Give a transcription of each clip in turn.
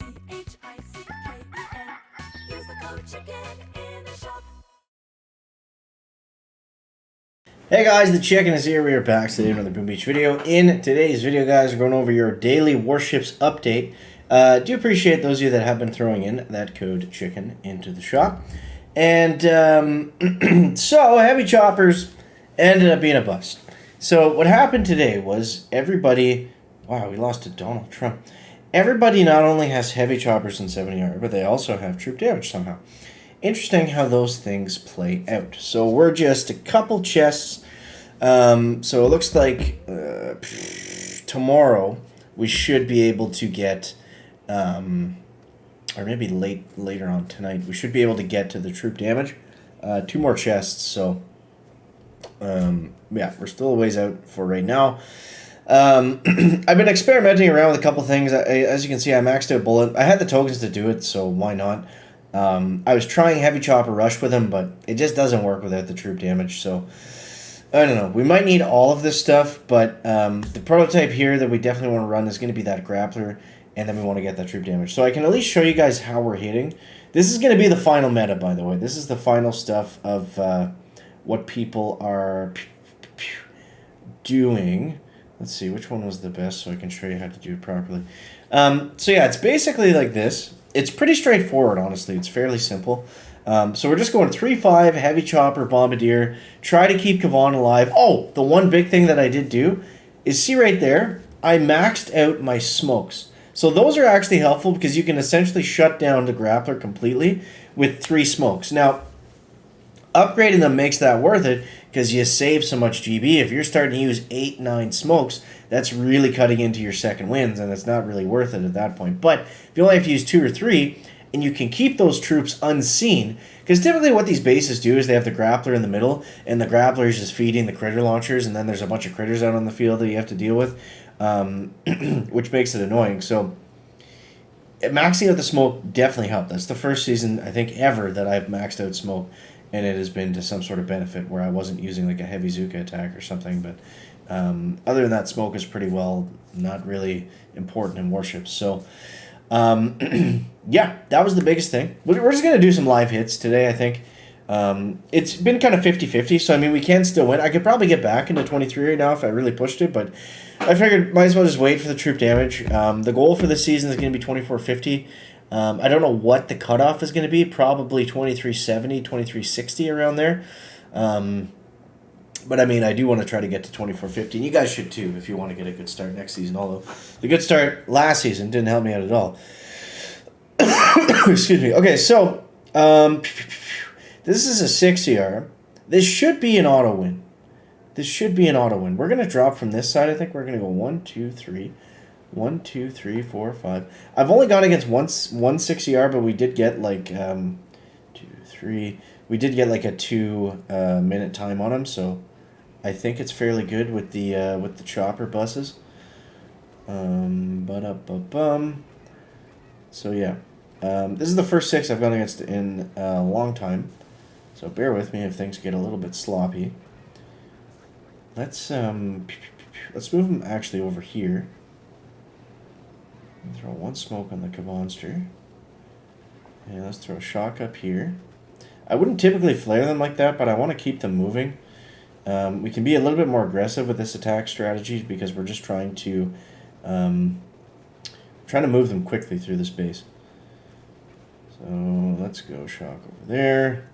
Use the code CHICKEN in the shop. Hey guys, the Chicken is here. We are back today with another Boom Beach video. In today's video, guys, we're going over your daily Warships update. Do appreciate those of you that have been throwing in that code CHICKEN into the shop. And so, Heavy Choppers ended up being a bust. So what happened today was everybody... Wow, we lost to Donald Trump. Everybody not only has Heavy Choppers and 70R, but they also have troop damage somehow. Interesting how those things play out. So we're just a couple chests. So it looks like tomorrow we should be able to get, or maybe later on tonight, we should be able to get to the troop damage. 2 more chests. So yeah, we're still a ways out for right now. I've been experimenting around with a couple things. As you can see, I maxed out Bullet. I had the tokens to do it, so why not? I was trying Heavy Chopper Rush with him, but it just doesn't work without the troop damage, so I don't know. We might need all of this stuff, but the prototype here that we definitely want to run is going to be that Grappler, and then we want to get that troop damage. So I can at least show you guys how we're hitting. This is going to be the final meta, by the way. This is the final stuff of what people are doing. Let's see, which one was the best so I can show you how to do it properly. So yeah, it's basically like this. It's pretty straightforward, honestly. It's fairly simple. So we're just going 3-5, Heavy Chopper, Bombardier. Try to keep Kavan alive. Oh, the one big thing that I did do is, see right there, I maxed out my smokes. So those are actually helpful because you can essentially shut down the Grappler completely with 3 smokes. Now, upgrading them makes that worth it because you save so much GB. If you're starting to use 8-9 smokes, that's really cutting into your second wins, and it's not really worth it at that point. But if you only have to use 2 or 3, and you can keep those troops unseen, because typically what these bases do is they have the Grappler in the middle, and the Grappler is just feeding the critter launchers, and then there's a bunch of critters out on the field that you have to deal with, which makes it annoying. So maxing out the smoke definitely helped. That's the first season, I think, ever that I've maxed out smoke, and it has been to some sort of benefit where I wasn't using like a heavy Zuka attack or something. But other than that, smoke is pretty well not really important in Warships. So yeah, that was the biggest thing. We're just going to do some live hits today, I think. It's been kind of 50-50, so I mean, we can still win. I could probably get back into 23 right now if I really pushed it, but I figured might as well just wait for the troop damage. The goal for this season is going to be 2450. I don't know what the cutoff is going to be. Probably 2370, 2360 around there. But I mean, I do want to try to get to 2450. And you guys should too if you want to get a good start next season. Although the good start last season didn't help me out at all. Excuse me. Okay, so this is a 6ER. This should be an auto win. This should be an auto win. We're going to drop from this side. I think we're going to go 1, 2, 3. 1, 2, 3, 4, 5. I've only gone against one 6ER, but we did get like 2, 3. We did get like a 2 minute time on him, so I think it's fairly good with the chopper buses. So yeah, this is the first 6 I've gone against in a long time, so bear with me if things get a little bit sloppy. Let's move them actually over here. Throw 1 smoke on the Kavanster. And let's throw a shock up here. I wouldn't typically flare them like that, but I want to keep them moving. We can be a little bit more aggressive with this attack strategy because we're just trying to move them quickly through this base. So let's go shock over there.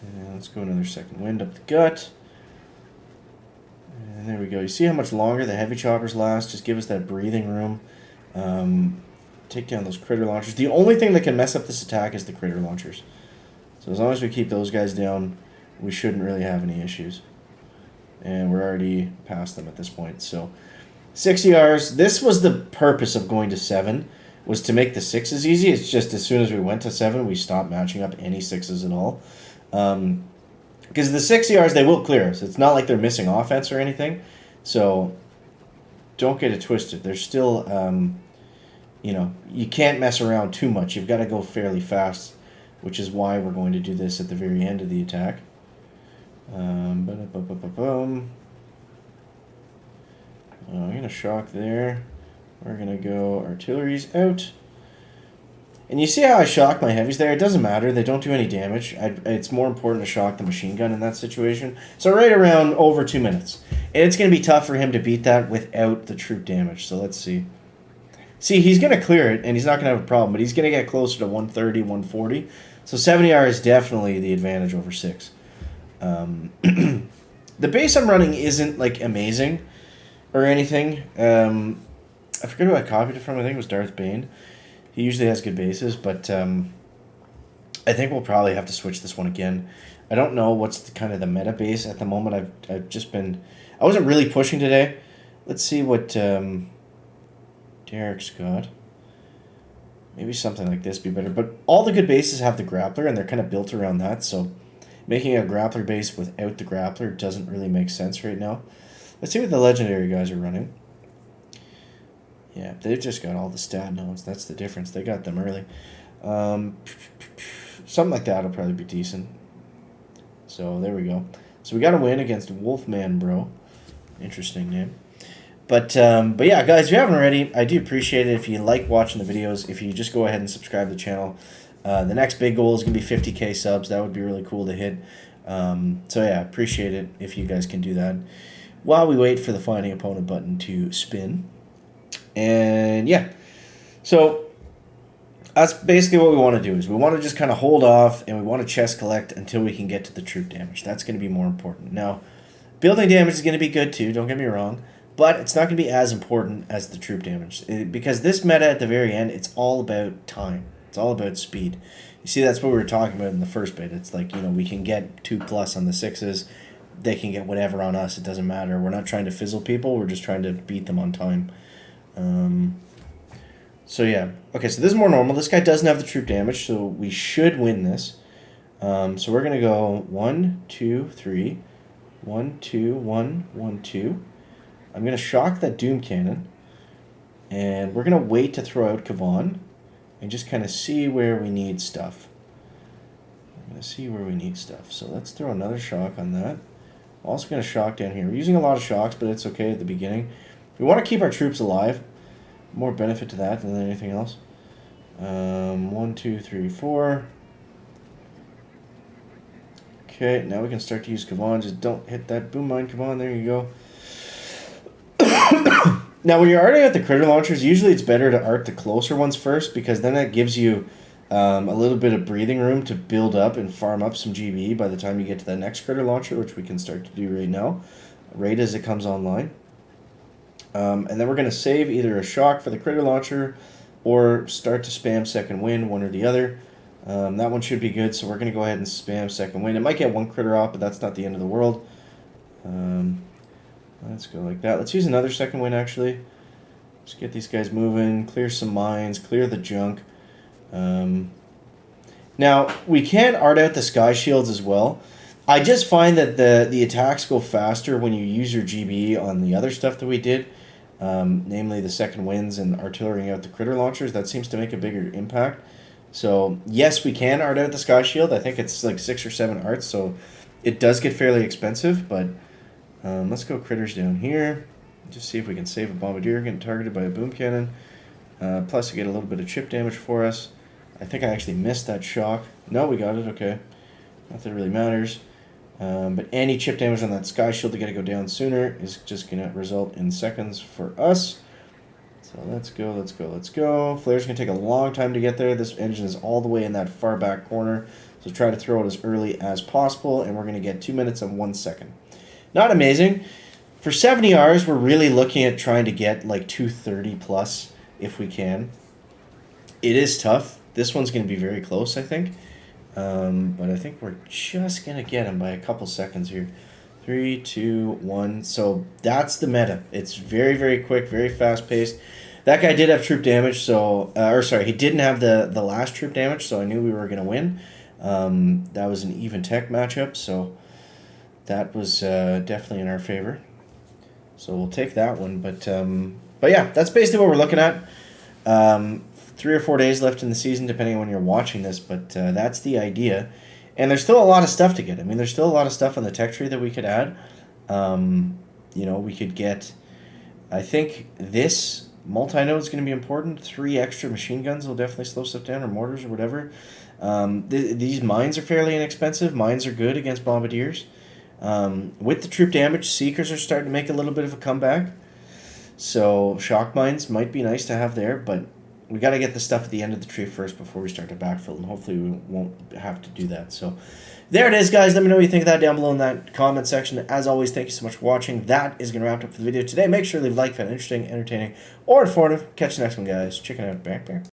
And let's go another second wind up the gut. And there we go. You see how much longer the heavy choppers last? Just give us that breathing room. Take down those critter launchers. The only thing that can mess up this attack is the critter launchers. So as long as we keep those guys down, we shouldn't really have any issues. And we're already past them at this point. So 6ERs. This was the purpose of going to 7, was to make the 6s easy. It's just as soon as we went to 7, we stopped matching up any 6s at all. Because the 6ERs, they will clear us. It's not like they're missing offense or anything. So don't get it twisted. They're still, you know, you can't mess around too much. You've got to go fairly fast, which is why we're going to do this at the very end of the attack. I'm going to shock there. We're going to go artillery's out. And you see how I shock my heavies there? It doesn't matter. They don't do any damage. It's more important to shock the machine gun in that situation. So right around over 2 minutes. And it's going to be tough for him to beat that without the troop damage. So let's see. See, he's going to clear it, and he's not going to have a problem. But he's going to get closer to 130, 140. So 70R is definitely the advantage over 6. The base I'm running isn't, like, amazing or anything. I forget who I copied it from. I think it was Darth Bane. He usually has good bases, but I think we'll probably have to switch this one again. I don't know what's kind of the meta base at the moment. I've just been... I wasn't really pushing today. Let's see what Derek's got. Maybe something like this would be better. But all the good bases have the grappler, and they're kind of built around that, so making a grappler base without the grappler doesn't really make sense right now. Let's see what the legendary guys are running. Yeah, they've just got all the stat nodes. That's the difference. They got them early. Something like that will probably be decent. So there we go. So we got a win against Wolfman Bro. Interesting name. But yeah, guys, if you haven't already, I do appreciate it if you like watching the videos. If you just go ahead and subscribe to the channel. The next big goal is going to be 50K subs. That would be really cool to hit. So yeah, appreciate it if you guys can do that. While we wait for the finding opponent button to spin. And yeah, so that's basically what we want to do is we want to just kind of hold off and we want to chest collect until we can get to the troop damage. That's going to be more important. Now, building damage is going to be good too, don't get me wrong, but it's not going to be as important as the troop damage because this meta at the very end, it's all about time. It's all about speed. You see, that's what we were talking about in the first bit. It's like, you know, we can get 2+ on the 6s. They can get whatever on us. It doesn't matter. We're not trying to fizzle people. We're just trying to beat them on time. So yeah, okay, so this is more normal. This guy doesn't have the troop damage, so we should win this. So we're gonna go 1, 2, 3, 1, 2, 1, 1, 2. I'm gonna shock that Doom Cannon, and we're gonna wait to throw out Kavan, and just kind of see where we need stuff. I'm gonna see where we need stuff. So let's throw another shock on that. Also gonna shock down here. We're using a lot of shocks, but it's okay at the beginning. We want to keep our troops alive. More benefit to that than anything else. 1, 2, 3, 4. Okay, now we can start to use Kavan. Just don't hit that boom mine, Kavan. There you go. Now, when you're arting at the critter launchers, usually it's better to art the closer ones first because then that gives you a little bit of breathing room to build up and farm up some GB by the time you get to the next critter launcher, which we can start to do right now, right as it comes online. And then we're going to save either a shock for the critter launcher or start to spam second wind, one or the other. That one should be good, so we're going to go ahead and spam second wind. It might get one critter off, but that's not the end of the world. Let's go like that. Let's use another second wind, actually. Just get these guys moving, clear some mines, clear the junk. Now, we can art out the sky shields as well. I just find that the attacks go faster when you use your GB on the other stuff that we did. Namely the second winds and artillerying out the critter launchers. That seems to make a bigger impact. So yes, we can art out the sky shield. I think it's like 6 or 7 arts, so it does get fairly expensive. But let's go critters down here. Just see if we can save a bombardier getting targeted by a boom cannon. Plus, we get a little bit of chip damage for us. I think I actually missed that shock. No, we got it. Okay, not that it really matters. But any chip damage on that sky shield to get it go down sooner is just going to result in seconds for us. So let's go, let's go, let's go. Flare's going to take a long time to get there. This engine is all the way in that far back corner. So try to throw it as early as possible. And we're going to get 2 minutes and 1 second. Not amazing. For 70 hours, we're really looking at trying to get like 230 plus if we can. It is tough. This one's going to be very close, I think. But I think we're just going to get him by a couple seconds here. 3, 2, 1. So that's the meta. It's very, very quick, very fast-paced. That guy did have troop damage, so... he didn't have the last troop damage, so I knew we were going to win. That was an even tech matchup, so that was definitely in our favor. So we'll take that one. But yeah, that's basically what we're looking at. 3 or 4 days left in the season, depending on when you're watching this, but that's the idea. And there's still a lot of stuff to get. I mean, there's still a lot of stuff on the tech tree that we could add. We could get, I think, this Multi-node is going to be important. 3 extra machine guns will definitely slow stuff down, or mortars or whatever. These mines are fairly inexpensive. Mines are good against bombardiers. With the troop damage, Seekers are starting to make a little bit of a comeback. So shock mines might be nice to have there, but we got to get the stuff at the end of the tree first before we start to backfill, and hopefully we won't have to do that. So there it is, guys. Let me know what you think of that down below in that comment section. As always, thank you so much for watching. That is going to wrap it up for the video today. Make sure to leave a like if you found it interesting, entertaining, or informative. Catch you next one, guys. Check it out. Back.